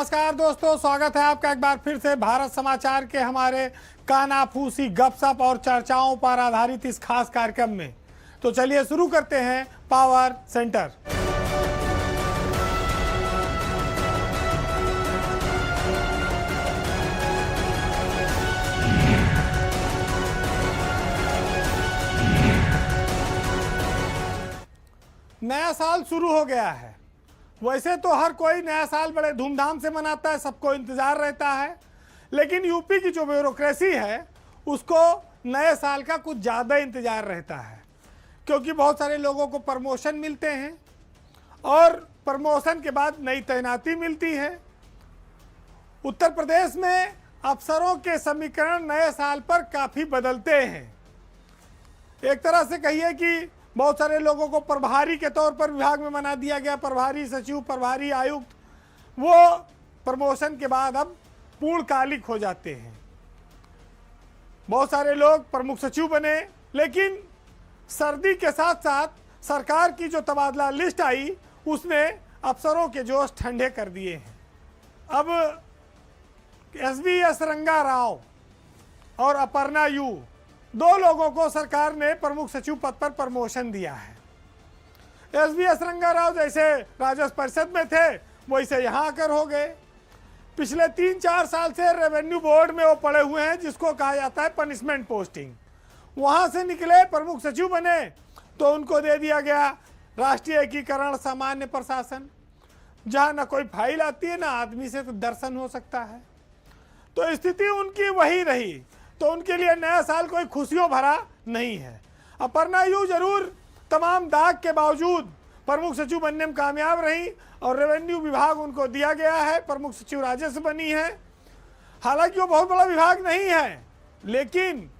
नमस्कार दोस्तों, स्वागत है आपका एक बार फिर से भारत समाचार के हमारे कानाफूसी गपशप और चर्चाओं पर आधारित इस खास कार्यक्रम में। तो चलिए शुरू करते हैं पावर सेंटर। नया साल शुरू हो गया है। वैसे तो हर कोई नया साल बड़े धूमधाम से मनाता है, सबको इंतजार रहता है, लेकिन यूपी की जो ब्यूरोक्रेसी है उसको नए साल का कुछ ज़्यादा इंतजार रहता है, क्योंकि बहुत सारे लोगों को प्रमोशन मिलते हैं और प्रमोशन के बाद नई तैनाती मिलती है। उत्तर प्रदेश में अफसरों के समीकरण नए साल पर काफ़ी बदलते हैं। एक तरह से कहिए कि बहुत सारे लोगों को प्रभारी के तौर पर विभाग में बना दिया गया, प्रभारी सचिव, प्रभारी आयुक्त, वो प्रमोशन के बाद अब पूर्णकालिक हो जाते हैं। बहुत सारे लोग प्रमुख सचिव बने, लेकिन सर्दी के साथ साथ सरकार की जो तबादला लिस्ट आई उसने अफसरों के जोश ठंडे कर दिए हैं। अब एसवीएस रंगा राव और अपर्णा यू, दो लोगों को सरकार ने प्रमुख सचिव पद पर प्रमोशन दिया है। एसवीएस रंगा राव जैसे राजस्व परिषद में थे वैसे यहाँ आकर हो गए। पिछले 3-4 साल से रेवेन्यू बोर्ड में वो पड़े हुए हैं, जिसको कहा जाता है पनिशमेंट पोस्टिंग। वहाँ से निकले, प्रमुख सचिव बने तो उनको दे दिया गया राष्ट्रीय एकीकरण सामान्य प्रशासन, जहाँ ना कोई फाइल आती है ना आदमी से तो दर्शन हो सकता है। तो स्थिति उनकी वही रही, तो उनके लिए नया साल कोई खुशियों भरा नहीं है। अपर्णा यू जरूर तमाम दाग के बावजूद प्रमुख सचिव बनने में कामयाब रही और रेवेन्यू विभाग उनको दिया गया है, प्रमुख सचिव राजस्व बनी है। हालांकि वो बहुत बड़ा विभाग नहीं है, लेकिन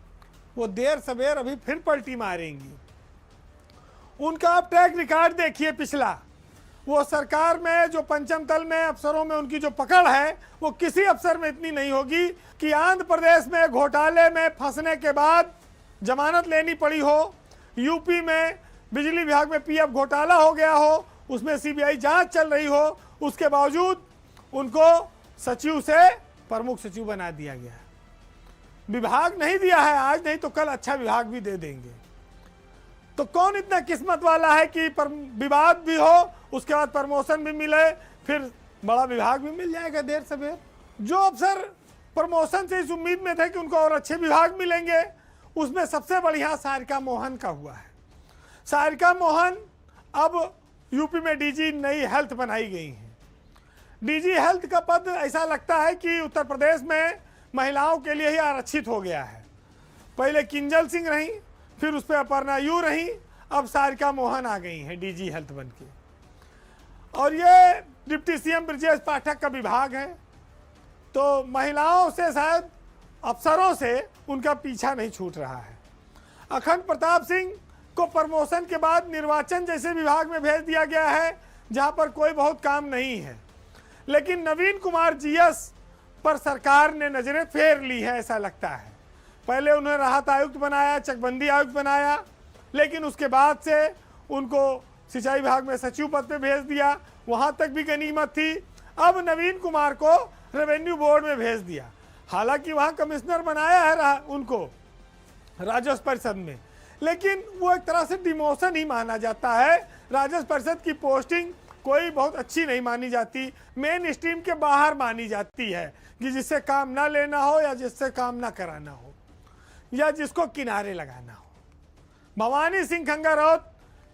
वो देर सवेर अभी फिर पलटी मारेंगी। उनका आप ट्रैक रिकॉर्ड देखिए पिछला, वो सरकार में जो पंचम तल में अफसरों में उनकी जो पकड़ है वो किसी अफसर में इतनी नहीं होगी कि आंध्र प्रदेश में घोटाले में फंसने के बाद जमानत लेनी पड़ी हो, यूपी में बिजली विभाग में पीएफ घोटाला हो गया हो, उसमें सीबीआई जांच चल रही हो, उसके बावजूद उनको सचिव से प्रमुख सचिव बना दिया गया। विभाग नहीं दिया है आज, नहीं तो कल अच्छा विभाग भी दे देंगे। तो कौन इतना किस्मत वाला है कि विवाद भी हो, उसके बाद प्रमोशन भी मिले, फिर बड़ा विभाग भी मिल जाएगा देर सवेर। जो अफसर प्रमोशन से इस उम्मीद में थे कि उनको और अच्छे विभाग मिलेंगे, उसमें सबसे बढ़िया सारिका मोहन का हुआ है। सारिका मोहन अब यूपी में डीजी नई हेल्थ बनाई गई हैं। डीजी हेल्थ का पद ऐसा लगता है कि उत्तर प्रदेश में महिलाओं के लिए ही आरक्षित हो गया है। पहले किंजल सिंह रही, फिर उस पर अपर्णा यू रही, अब सारिका मोहन आ गई हैं डीजी हेल्थ बन के। और ये डिप्टी सीएम ब्रजेश पाठक का विभाग है, तो महिलाओं से शायद अफसरों से उनका पीछा नहीं छूट रहा है। अखंड प्रताप सिंह को प्रमोशन के बाद निर्वाचन जैसे विभाग में भेज दिया गया है, जहां पर कोई बहुत काम नहीं है। लेकिन नवीन कुमार जीएस पर सरकार ने नजरें फेर ली है ऐसा लगता है। पहले उन्हें राहत आयुक्त बनाया, चकबंदी आयुक्त बनाया, लेकिन उसके बाद से उनको सिंचाई विभाग में सचिव पद पे भेज दिया, वहां तक भी गनीमत थी। अब नवीन कुमार को रेवेन्यू बोर्ड में भेज दिया, हालांकि वहां कमिश्नर बनाया है उनको राजस्व परिषद में, लेकिन वो एक तरह से डिमोशन ही माना जाता है। राजस्व परिषद की पोस्टिंग कोई बहुत अच्छी नहीं मानी जाती, मेन स्ट्रीम के बाहर मानी जाती है कि जिससे काम ना लेना हो या जिससे काम ना कराना हो या जिसको किनारे लगाना हो। भवानी सिंह खंगाराउत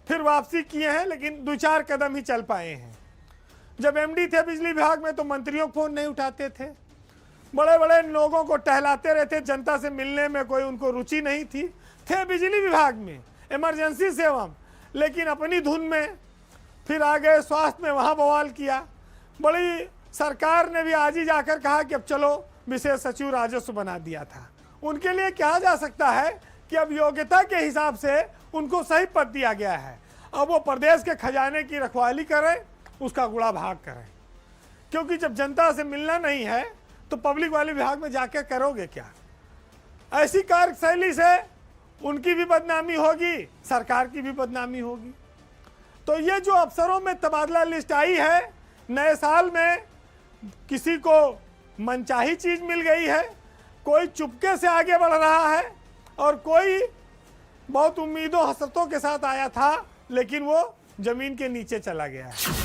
फिर वापसी किए हैं, लेकिन 2-4 कदम ही चल पाए हैं। जब एमडी थे बिजली विभाग में तो मंत्रियों को फोन नहीं उठाते थे, बड़े बड़े लोगों को टहलाते रहते, जनता से मिलने में कोई उनको रुचि नहीं थी। थे बिजली विभाग में इमरजेंसी सेवा, लेकिन अपनी धुन में। फिर आ गए स्वास्थ्य में, वहाँ बवाल किया। बड़ी सरकार ने भी आज ही जाकर कहा कि अब चलो विशेष सचिव राजस्व बना दिया था। उनके लिए कहा जा सकता है कि अब योग्यता के हिसाब से उनको सही पद दिया गया है। अब वो प्रदेश के खजाने की रखवाली करें, उसका गुड़ा भाग करें, क्योंकि जब जनता से मिलना नहीं है तो पब्लिक वाले विभाग में जाके करोगे क्या। ऐसी कार्यशैली से उनकी भी बदनामी होगी, सरकार की भी बदनामी होगी। तो ये जो अफसरों में तबादला लिस्ट आई है नए साल में, किसी को मनचाही चीज मिल गई है, कोई चुपके से आगे बढ़ रहा है और कोई बहुत उम्मीदों हसरतों के साथ आया था लेकिन वो जमीन के नीचे चला गया है।